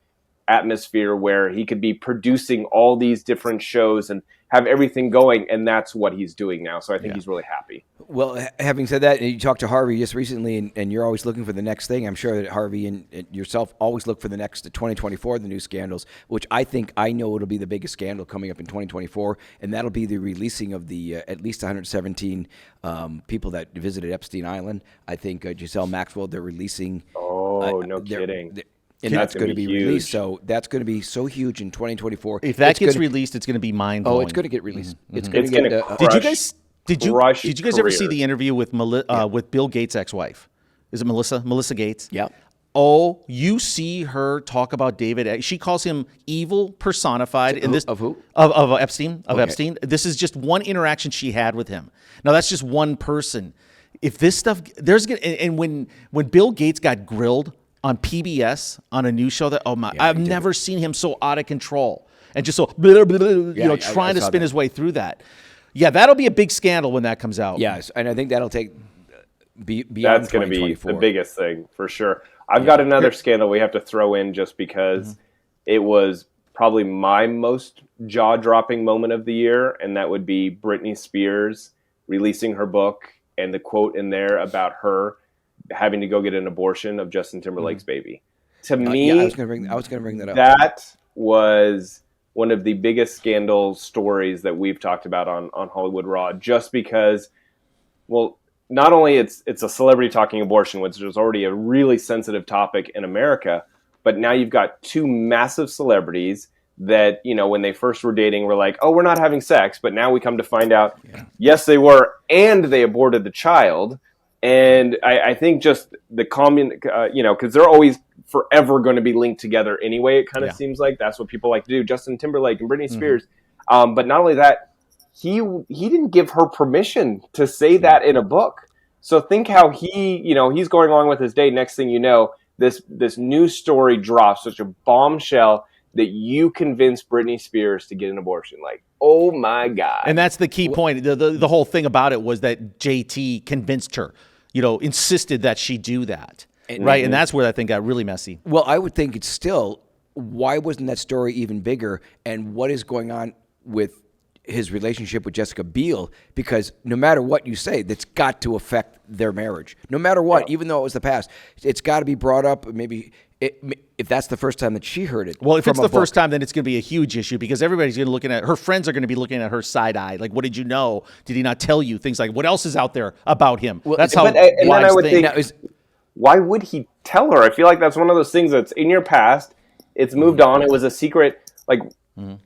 atmosphere where he could be producing all these different shows and have everything going, and that's what he's doing now. So I think he's really happy. Well, having said that, you talked to Harvey just recently, and you're always looking for the next thing. I'm sure that Harvey and yourself always look for the next 2024, the new scandals, which I know it'll be the biggest scandal coming up in 2024, and that'll be the releasing of the at least 117 people that visited Epstein Island. I think Giselle Maxwell, they're releasing. Oh, no kidding. And that's going to be released. So that's going to be so huge in 2024. If that gets released, it's going to be mind-blowing. Oh, it's going to get released. Mm-hmm. It's going to get Did you guys ever see the interview with with Bill Gates' ex-wife? Is it Melissa? Melissa Gates? Yeah. Oh, you see her talk about David. She calls him evil personified. Of who? Of Epstein. Of Epstein. This is just one interaction she had with him. Now that's just one person. If this stuff, and when Bill Gates got grilled on PBS on a news show, I've never seen him so out of control and just so trying to spin his way through that. Yeah, that'll be a big scandal when that comes out. Yes, and I think that'll take beyond. That's going to be the biggest thing for sure. I've got another scandal we have to throw in just because it was probably my most jaw-dropping moment of the year, and that would be Britney Spears releasing her book and the quote in there about her having to go get an abortion of Justin Timberlake's baby. To me, I was going to bring that up. That was one of the biggest scandal stories that we've talked about on Hollywood Raw, just because, well, not only it's a celebrity talking abortion, which is already a really sensitive topic in America, but now you've got two massive celebrities that, when they first were dating, were like, oh, we're not having sex. But now we come to find out, yes, they were, and they aborted the child. And I think just the because they're always forever going to be linked together anyway. It kind of seems like that's what people like to do. Justin Timberlake and Britney Spears. But not only that, he didn't give her permission to say that in a book. So think how he's going along with his day. Next thing you know, this news story drops, such a bombshell that you convinced Britney Spears to get an abortion. Like, oh my God. And that's the key point. The whole thing about it was that JT convinced her, insisted that she do that. Right. And that's where I think got really messy. Well, I would think it's still, why wasn't that story even bigger? And what is going on with his relationship with Jessica Biel? Because no matter what you say, that's got to affect their marriage. No matter what, even though it was the past, it's got to be brought up. Maybe if that's the first time that she heard it. Well, if it's the first time, then it's going to be a huge issue because everybody's going to looking at her friends are going to be looking at her side eye. Like, what did you know? Did he not tell you? Things like, what else is out there about him? Well, that's how. And then I would think, why would he tell her? I feel like that's one of those things that's in your past. It's moved on. It was a secret. Like,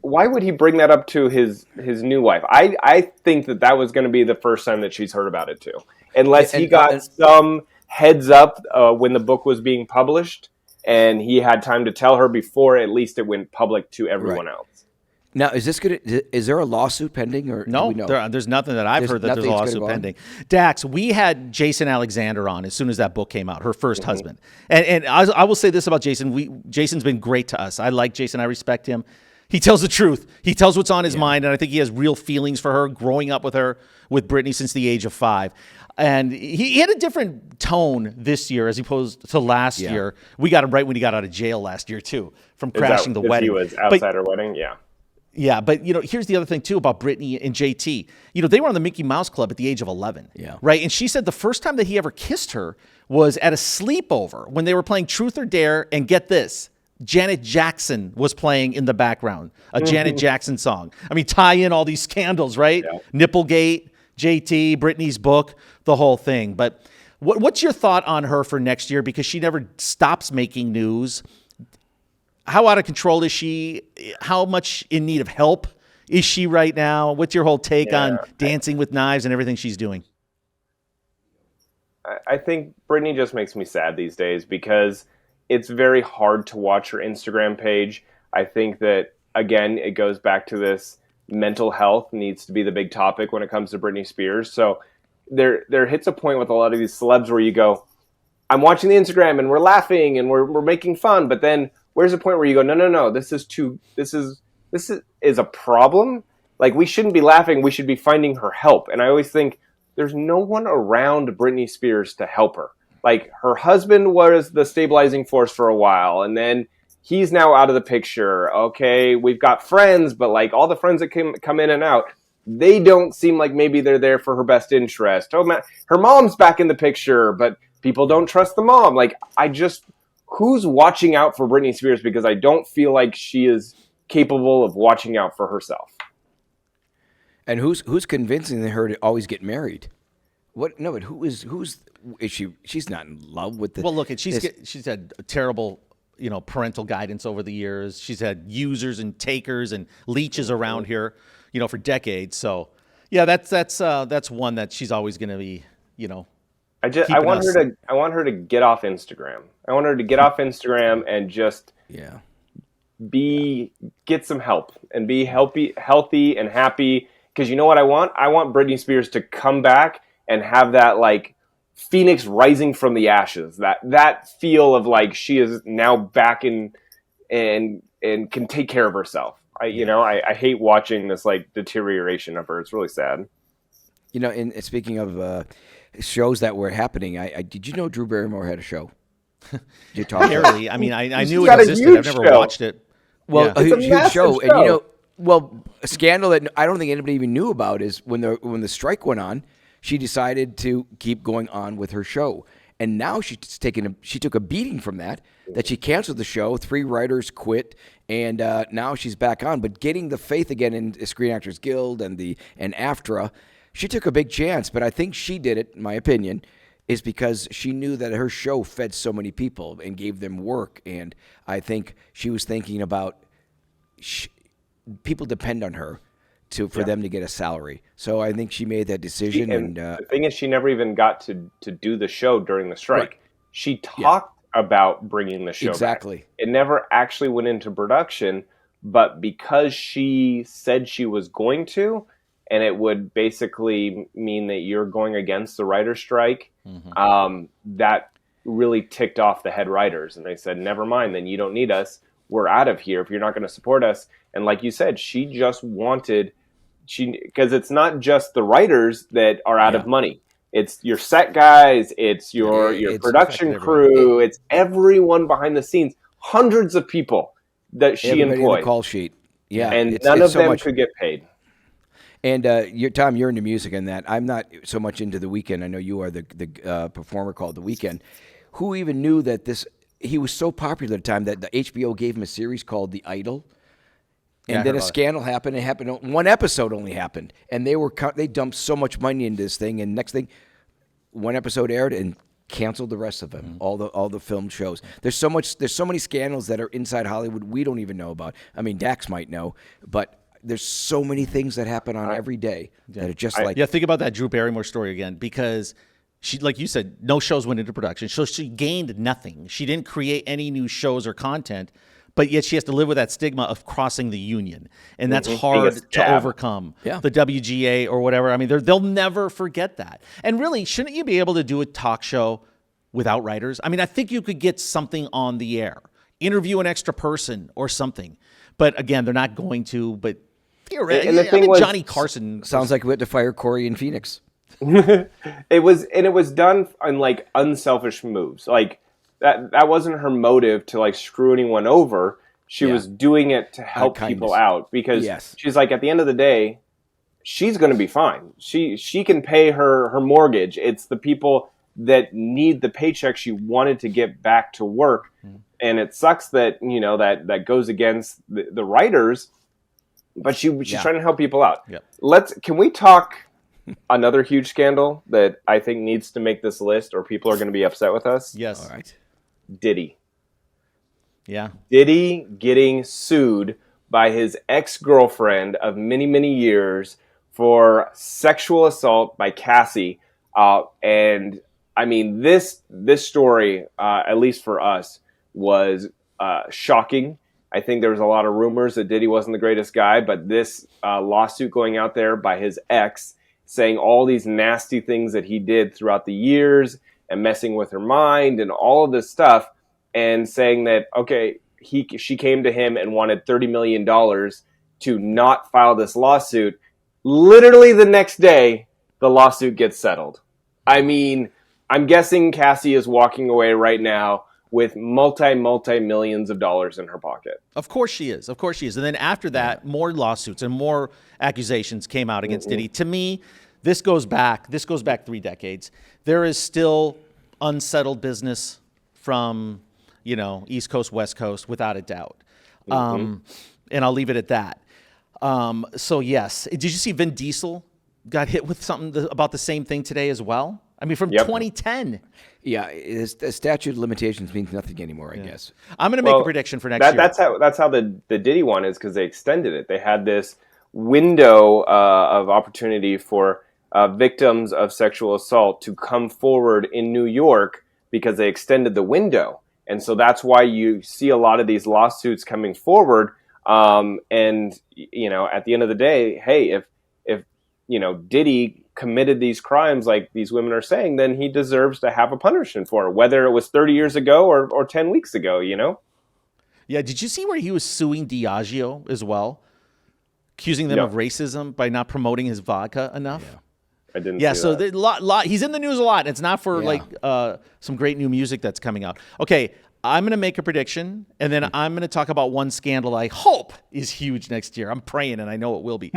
why would he bring that up to his new wife? I think that was going to be the first time that she's heard about it too, unless he got some heads up when the book was being published. And he had time to tell her before at least it went public to everyone else. Now, is there a lawsuit pending? Or no, there's nothing that I've heard that there's a lawsuit pending. Dax, we had Jason Alexander on as soon as that book came out, her first husband. And I will say this about Jason. Jason's been great to us. I like Jason. I respect him. He tells the truth. He tells what's on his mind, and I think he has real feelings for her, growing up with Britney since the age of 5. And he had a different tone this year as opposed to last year. We got him right when he got out of jail last year, too, from crashing the wedding. He was outside her wedding, Yeah, but, here's the other thing, too, about Britney and JT. They were on the Mickey Mouse Club at the age of 11, right? And she said the first time that he ever kissed her was at a sleepover when they were playing Truth or Dare, and get this, Janet Jackson was playing in the background, a Janet Jackson song. I mean, tie in all these scandals, right? Yeah. Nipplegate, JT, Britney's book, the whole thing. But what's your thought on her for next year? Because she never stops making news. How out of control is she? How much in need of help is she right now? What's your whole take on Dancing with Knives and everything she's doing? I think Britney just makes me sad these days because it's very hard to watch her Instagram page. I think that, again, it goes back to this mental health needs to be the big topic when it comes to Britney Spears. So there hits a point with a lot of these celebs where you go, I'm watching the Instagram and we're laughing and we're making fun, but then where's the point where you go, no, this is a problem. Like, we shouldn't be laughing, we should be finding her help. And I always think there's no one around Britney Spears to help her. Like, her husband was the stabilizing force for a while, and then he's now out of the picture. Okay, we've got friends, but like all the friends that come in and out, they don't seem like maybe they're there for her best interest. Oh man, her mom's back in the picture, but people don't trust the mom. Like, who's watching out for Britney Spears? Because I don't feel like she is capable of watching out for herself. And who's convincing her to always get married? What? No, but who's is she? She's not in love with the. Well, look, she's had a terrible, parental guidance over the years. She's had users and takers and leeches around here, for decades. So, yeah, that's one that she's always going to be, I want her to get off Instagram. I want her to get off Instagram and just get some help and be healthy and happy. Because you know what I want? I want Britney Spears to come back and have that like phoenix rising from the ashes. That feel of like she is now back in and can take care of herself. I hate watching this like deterioration of her. It's really sad. And speaking of shows that were happening, did you know Drew Barrymore had a show? Did you talk? Barely. I mean, I knew it existed. I've never watched it. Well, a huge show. And a scandal that I don't think anybody even knew about is when the strike went on, she decided to keep going on with her show. And now she took a beating from that she canceled the show. 3 writers quit, and now she's back on. But getting the faith again in the Screen Actors Guild and AFTRA, she took a big chance. But I think she did it, in my opinion, is because she knew that her show fed so many people and gave them work. And I think she was thinking about people depend on her for them to get a salary. So I think she made that decision. The thing is, she never even got to do the show during the strike. Right. She talked about bringing the show back. It never actually went into production, but because she said she was going to, and it would basically mean that you're going against the writer's strike, that really ticked off the head writers. And they said, never mind, then you don't need us. We're out of here if you're not going to support us. And like you said, she just wanted, because it's not just the writers that are out of money. It's your set guys, it's your production crew, it's everyone behind the scenes, hundreds of people that she employed. The call sheet. Yeah. And none of them could get paid. And Tom, you're into music and that. I'm not so much into The Weeknd. I know you are the performer called The Weeknd. Who even knew that he was so popular at the time that the HBO gave him a series called The Idol? And then a scandal happened. It happened. One episode only happened, and they dumped so much money into this thing. And next thing, one episode aired and canceled the rest of them. All the filmed shows. There's so many scandals that are inside Hollywood we don't even know about. I mean, Dax might know, but there's so many things that happen on every day that are just think about that Drew Barrymore story again, because she, like you said, no shows went into production, so she gained nothing. She didn't create any new shows or content. But yet she has to live with that stigma of crossing the union. And that's hard to overcome. Yeah. The WGA or whatever. I mean, they'll never forget that. And really, shouldn't you be able to do a talk show without writers? I mean, I think you could get something on the air. Interview an extra person or something. But again, they're not going to. But Johnny Carson. Sounds like we had to fire Corey in Phoenix. It was done on like unselfish moves. Like, that wasn't her motive to like screw anyone over. She was doing it to help people out because she's like, at the end of the day, she's going to be fine. She can pay her mortgage. It's the people that need the paycheck she wanted to get back to work. And it sucks that, that goes against the writers, but she's trying to help people out. Can we talk another huge scandal that I think needs to make this list or people are going to be upset with us? Yes. All right. Diddy. Yeah. Diddy getting sued by his ex-girlfriend of many, many years for sexual assault by Cassie. And I mean, this story, at least for us, was shocking. I think there was a lot of rumors that Diddy wasn't the greatest guy, but this lawsuit going out there by his ex saying all these nasty things that he did throughout the years and messing with her mind and all of this stuff, and saying that, okay, she came to him and wanted $30 million to not file this lawsuit. Literally the next day, the lawsuit gets settled. I mean, I'm guessing Cassie is walking away right now with multi-millions of dollars in her pocket. Of course she is. And then after that, more lawsuits and more accusations came out against Diddy. To me, this goes back 3 decades. There is still unsettled business from, East Coast, West Coast, without a doubt. And I'll leave it at that. So yes, did you see Vin Diesel got hit with something about the same thing today as well? I mean, from 2010. Yeah, the statute of limitations means nothing anymore, I guess. I'm going to make a prediction for next year. That's how the Diddy one is, because they extended it. They had this window of opportunity for victims of sexual assault to come forward in New York because they extended the window. And so that's why you see a lot of these lawsuits coming forward. And, at the end of the day, hey, if Diddy committed these crimes like these women are saying, then he deserves to have a punishment for it, whether it was 30 years ago or 10 weeks ago, Yeah, did you see where he was suing Diageo as well? Accusing them of racism by not promoting his vodka enough? Yeah. I didn't see so that. He's in the news a lot. It's not for some great new music that's coming out. Okay, I'm going to make a prediction, and then I'm going to talk about one scandal I hope is huge next year. I'm praying, and I know it will be.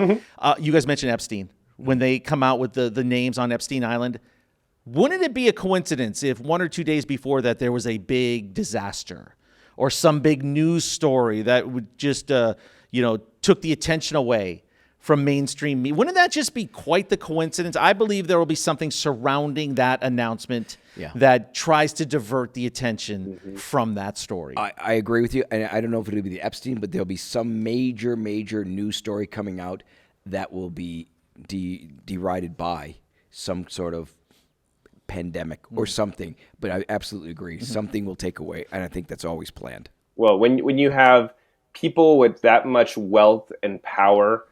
You guys mentioned Epstein. When they come out with the names on Epstein Island, wouldn't it be a coincidence if 1 or 2 days before that there was a big disaster or some big news story that would just, took the attention away from mainstream media? Wouldn't that just be quite the coincidence? I believe there will be something surrounding that announcement that tries to divert the attention from that story. I agree with you. And I don't know if it'll be the Epstein, but there'll be some major news story coming out that will be derided by some sort of pandemic or something. But I absolutely agree. Something will take away. And I think that's always planned. Well, when you have people with that much wealth and power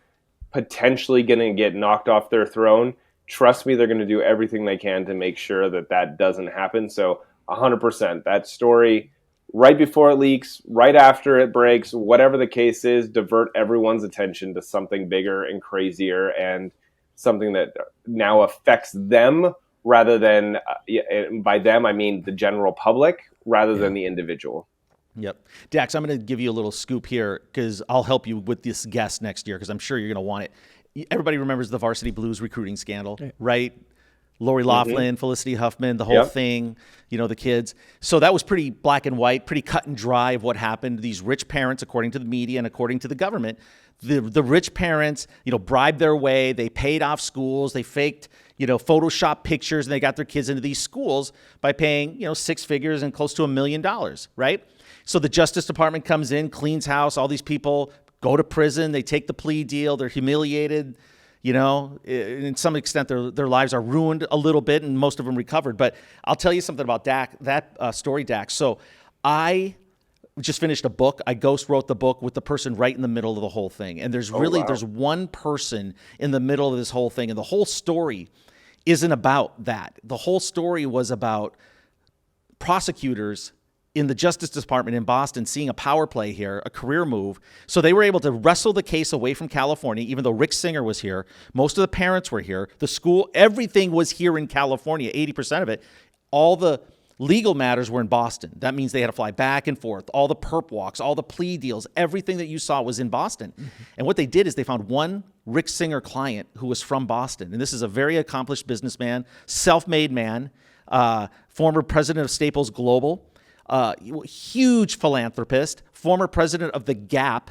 potentially going to get knocked off their throne, trust me, they're going to do everything they can to make sure that doesn't happen. So 100%, that story, right before it leaks, right after it breaks, whatever the case is, divert everyone's attention to something bigger and crazier and something that now affects them rather than, by them, I mean the general public rather than the individual. Yep. Dax, I'm going to give you a little scoop here because I'll help you with this guest next year because I'm sure you're going to want it. Everybody remembers the Varsity Blues recruiting scandal, right? Lori Loughlin, Felicity Huffman, the whole thing, the kids. So that was pretty black and white, pretty cut and dry of what happened. These rich parents, according to the media and according to the government, the rich parents, bribed their way. They paid off schools. They faked, Photoshop pictures, and they got their kids into these schools by paying, 6 figures and close to $1 million, right? So the Justice Department comes in, cleans house. All these people go to prison. They take the plea deal. They're humiliated. In some extent, their lives are ruined a little bit, and most of them recovered. But I'll tell you something about that story, Dax. So I just finished a book. I ghost wrote the book with the person right in the middle of the whole thing. And there's there's one person in the middle of this whole thing, and the whole story isn't about that. The whole story was about prosecutors in the Justice Department in Boston seeing a power play here, a career move. So they were able to wrestle the case away from California, even though Rick Singer was here. Most of the parents were here. The school, everything was here in California, 80% of it. All the legal matters were in Boston. That means they had to fly back and forth. All the perp walks, all the plea deals, everything that you saw was in Boston. And what they did is they found one Rick Singer client who was from Boston. And this is a very accomplished businessman, self-made man, former president of Staples Global, huge philanthropist, former president of The Gap,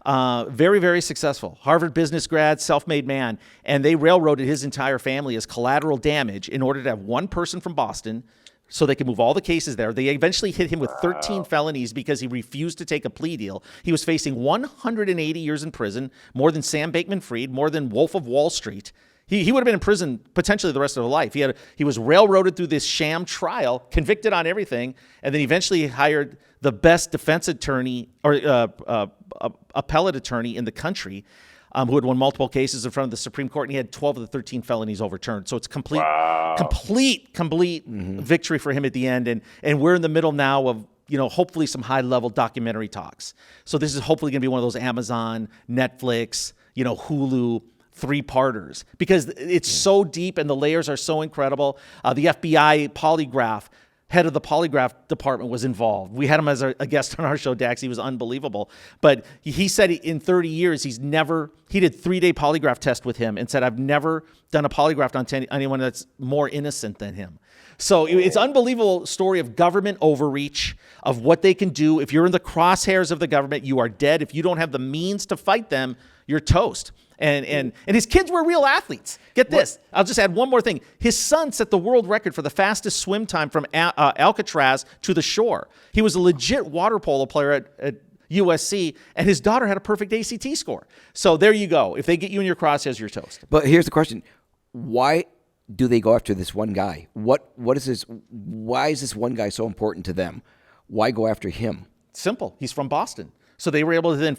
very, very successful. Harvard business grad, self-made man. And they railroaded his entire family as collateral damage in order to have one person from Boston so they could move all the cases there. They eventually hit him with 13 felonies because he refused to take a plea deal. He was facing 180 years in prison, more than Sam Bankman-Fried, more than Wolf of Wall Street. He would have been in prison potentially the rest of his life. He was railroaded through this sham trial, convicted on everything, and then eventually hired the best defense attorney or appellate attorney in the country, who had won multiple cases in front of the Supreme Court, and he had 12 of the 13 felonies overturned. So it's complete victory for him at the end. And we're in the middle now of, hopefully some high-level documentary talks. So this is hopefully going to be one of those Amazon, Netflix, Hulu 3-parters, because it's so deep and the layers are so incredible. The FBI polygraph, head of the polygraph department, was involved. We had him as a guest on our show, Dax. He was unbelievable. But he said in 30 years, he did 3-day polygraph test with him and said, I've never done a polygraph on anyone that's more innocent than him. So it's unbelievable story of government overreach, of what they can do. If you're in the crosshairs of the government, you are dead. If you don't have the means to fight them, you're toast. And his kids were real athletes. Get this. I'll just add one more thing. His son set the world record for the fastest swim time from Alcatraz to the shore. He was a legit water polo player at USC, and his daughter had a perfect ACT score. So there you go. If they get you in your crosshairs, you're toast. But here's the question. Why do they go after this one guy? What is this? Why is this one guy so important to them? Why go after him? Simple. He's from Boston. So they were able to then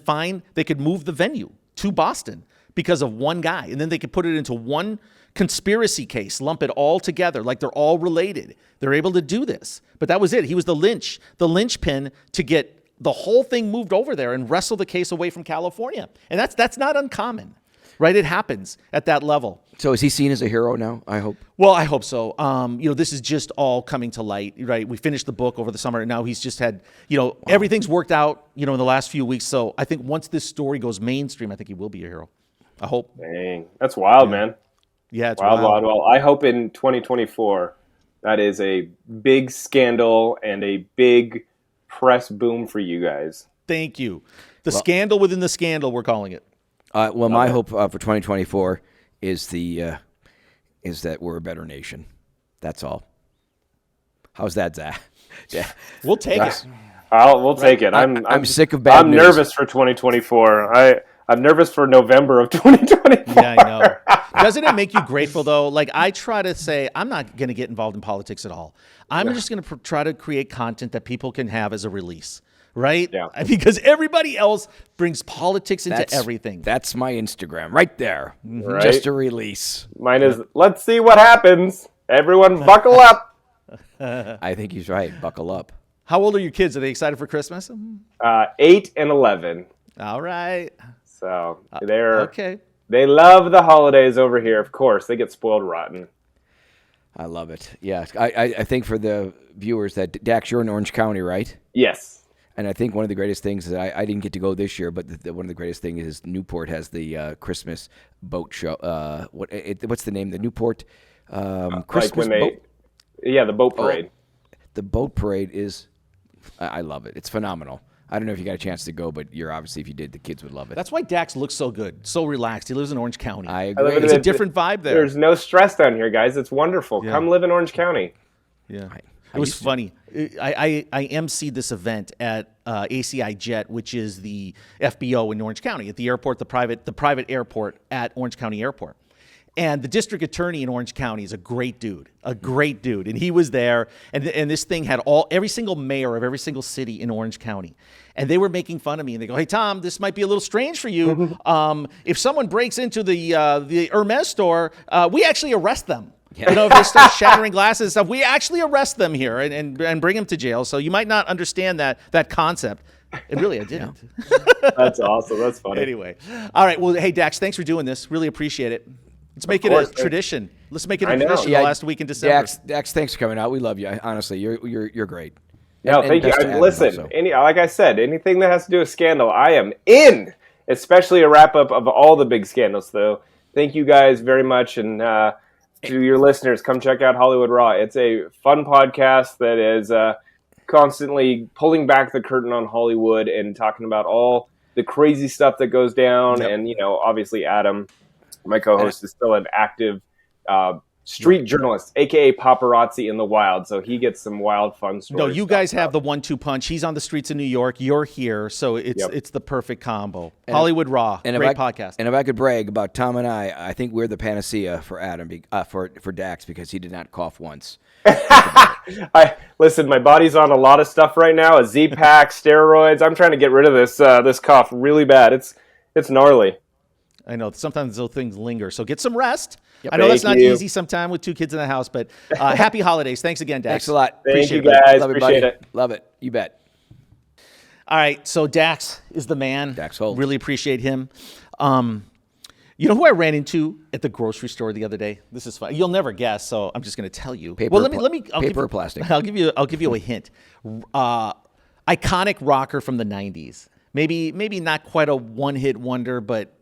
they could move the venue to Boston because of one guy. And then they could put it into one conspiracy case, lump it all together like they're all related. They're able to do this. But that was it. He was the linchpin to get the whole thing moved over there and wrestle the case away from California. And that's not uncommon, right? It happens at that level. So is he seen as a hero now, I hope? Well, I hope so. This is just all coming to light, right? We finished the book over the summer, and now he's just had, everything's worked out, in the last few weeks. So I think once this story goes mainstream, I think he will be a hero. I hope. Dang, that's wild, man. Yeah, it's wild. wild. Well, I hope in 2024 that is a big scandal and a big press boom for you guys. Thank you. Scandal within the scandal, we're calling it. My hope for 2024 is that we're a better nation. That's all. How's that, Zach? Yeah. We'll take it. We'll take it. I'm sick of bad news. I'm nervous for 2024. I'm nervous for November of 2024. Yeah, I know. Doesn't it make you grateful, though? Like, I try to say, I'm not going to get involved in politics at all. I'm just going to try to create content that people can have as a release, right? Yeah. Because everybody else brings politics into everything. That's my Instagram right there. Right? Just a release. Mine is, let's see what happens. Everyone buckle up. I think he's right. Buckle up. How old are your kids? Are they excited for Christmas? 8 and 11. All right. So okay. They love the holidays over here. Of course, they get spoiled rotten. I love it. Yeah, I think for the viewers that Dax, you're in Orange County, right? Yes. And I think one of the greatest things that I didn't get to go this year, but one of the greatest things is Newport has the Christmas boat show. What's the name? The Newport Christmas boat. Yeah, the boat parade. The boat parade is. I love it. It's phenomenal. I don't know if you got a chance to go, but if you did, the kids would love it. That's why Dax looks so good, so relaxed. He lives in Orange County. I agree. It's a different vibe there. There's no stress down here, guys. It's wonderful. Yeah. Come live in Orange County. Yeah. It was funny. I emceed this event at ACI Jet, which is the FBO in Orange County, at the airport, the private airport at Orange County Airport. And the district attorney in Orange County is a great dude. And he was there. And this thing had every single mayor of every single city in Orange County. And they were making fun of me. And they go, hey, Tom, this might be a little strange for you. If someone breaks into the Hermes store, we actually arrest them. Yeah. If they start shattering glasses and stuff, we actually arrest them here and bring them to jail. So you might not understand that concept. And really, I didn't. That's awesome. That's funny. Anyway. All right. Well, hey, Dax, thanks for doing this. Really appreciate it. Let's make it a tradition. Let's make it a tradition the last week in December. Dax, thanks for coming out. We love you. Honestly, you're great. No, thank you. Listen, like I said, anything that has to do with Scandal, I am in. Especially a wrap up of all the big scandals, though. Thank you guys very much, and to your listeners, come check out Hollywood Raw. It's a fun podcast that is constantly pulling back the curtain on Hollywood and talking about all the crazy stuff that goes down. Yep. And obviously, Adam, my co-host, is still an active street journalist, aka paparazzi in the wild. So he gets some wild, fun stories. No, you guys have the 1-2 punch. He's on the streets of New York. You're here, so it's the perfect combo. Hollywood Raw, great podcast. And if I could brag about Tom and I think we're the panacea for Adam, for Dax, because he did not cough once. Listen, my body's on a lot of stuff right now. A Z-Pack, steroids. I'm trying to get rid of this cough really bad. It's gnarly. I know sometimes those things linger, so get some rest. Yep. I know that's not easy sometimes with 2 kids in the house, but happy holidays. Thanks again, Dax. Thanks a lot. Thank you, guys. Love Appreciate it. Love it. You bet. All right, so Dax is the man. Dax Holt. Really appreciate him. You know who I ran into at the grocery store the other day? This is fun. You'll never guess, so I'm just going to tell you. Paper or plastic? I'll give you a hint. Iconic rocker from the 90s. Maybe not quite a one-hit wonder, but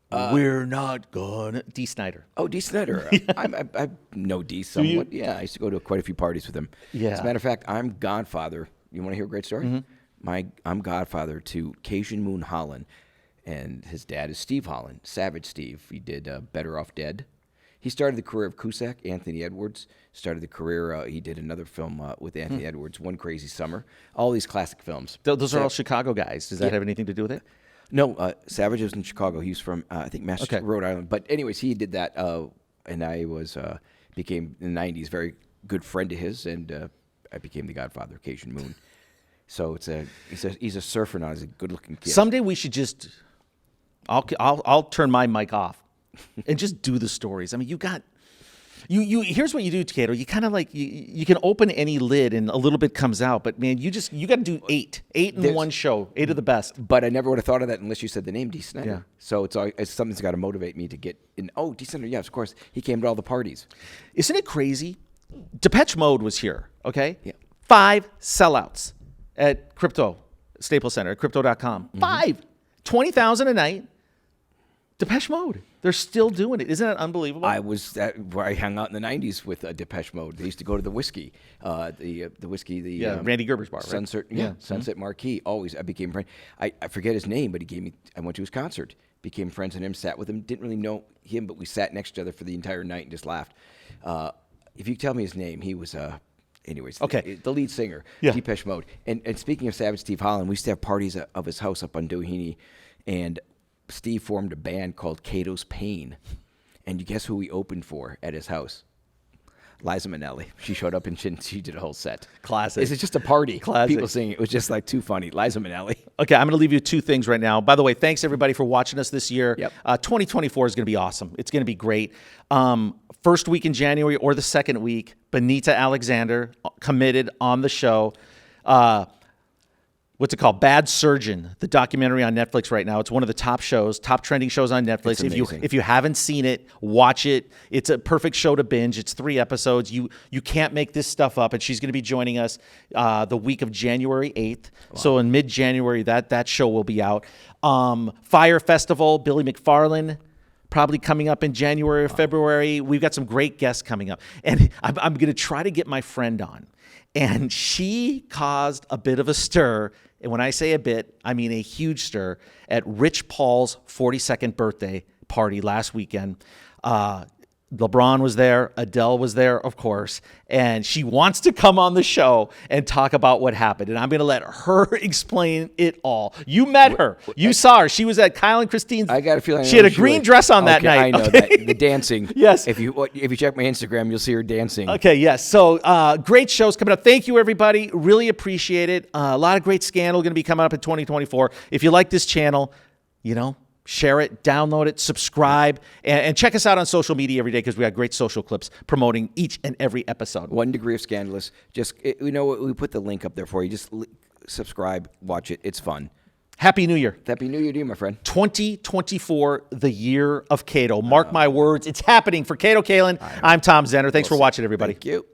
we're not gonna. Dee Snider. Oh, Dee Snider. I know Dee somewhat. Yeah, I used to go to quite a few parties with him. Yeah. As a matter of fact, I'm godfather. You want to hear a great story? Mm-hmm. I'm godfather to Cajun Moon Holland, and his dad is Steve Holland, Savage Steve. He did Better Off Dead. He started the career of Cusack, Anthony Edwards. Started the career, he did another film with Anthony Edwards, One Crazy Summer. All these classic films. Those are all Chicago guys. Does that have anything to do with it? No, Savage was in Chicago. He was from, I think, Massachusetts, Rhode Island. But anyways, he did that, and I became, in the 90s, very good friend of his, and I became the godfather of Cajun Moon. So he's a surfer now. He's a good-looking kid. Someday we should just, I'll turn my mic off and just do the stories. I mean, you here's what you do, Kato. You kind of like you can open any lid and a little bit comes out, but man, you got to do eight in one show, 8 of the best. But I never would have thought of that unless you said the name Dee Snider. Yeah. So it's something that's got to motivate me to get in. Oh, Dee Snider, yes, of course. He came to all the parties. Isn't it crazy? Depeche Mode was here. Okay, yeah. 5 sellouts at Crypto Staples Center at Crypto.com. 5, 20,000 a night. Depeche Mode. They're still doing it. Isn't that unbelievable? I was where I hung out in the 90s with Depeche Mode. They used to go to the whiskey, Randy Gerber's bar, right? Sunset Marquee. Always, I became friend. I forget his name, but I went to his concert, became friends with him, sat with him. Didn't really know him, but we sat next to each other for the entire night and just laughed. If you tell me his name, he was anyways, okay. The lead singer, Depeche Mode. And speaking of Savage Steve Holland, we used to have parties of his house up on Doheny, and Steve formed a band called Kato's Pain. And you guess who we opened for at his house? Liza Minnelli. She showed up and she did a whole set. Classic. This is just a party. Classic. People singing. It was just like too funny. Liza Minnelli. Okay, I'm going to leave you 2 things right now. By the way, thanks everybody for watching us this year. Yep. 2024 is going to be awesome. It's going to be great. First week in January or the second week, Benita Alexander committed on the show. What's it called? Bad Surgeon, the documentary on Netflix right now. It's one of the top trending shows on Netflix. If you haven't seen it, watch it. It's a perfect show to binge. It's 3 episodes. You can't make this stuff up. And she's going to be joining us the week of January 8th. Wow. So in mid-January, that show will be out. Fire Festival, Billy McFarland, probably coming up in January or February. We've got some great guests coming up. And I'm going to try to get my friend on. And she caused a bit of a stir. And when I say a bit, I mean a huge stir at Rich Paul's 42nd birthday party last weekend. LeBron was there. Adele was there, of course. And she wants to come on the show and talk about what happened. And I'm going to let her explain it all. You met her. You saw her. She was at Kyle and Christine's. I got a feeling. She had a green dress on that night. I know that. The dancing. Yes. If you check my Instagram, you'll see her dancing. Okay, yes. So great shows coming up. Thank you, everybody. Really appreciate it. A lot of great Scandal going to be coming up in 2024. If you like this channel, share it, download it, subscribe, and check us out on social media every day because we got great social clips promoting each and every episode. 1 Degree of Scandalous. Just, we put the link up there for you. Just subscribe, watch it. It's fun. Happy New Year. Happy New Year to you, my friend. 2024, the year of Kato. Mark my words. It's happening for Kato Kaelin. I'm Tom Zenner. Thanks for watching, everybody. Thank you.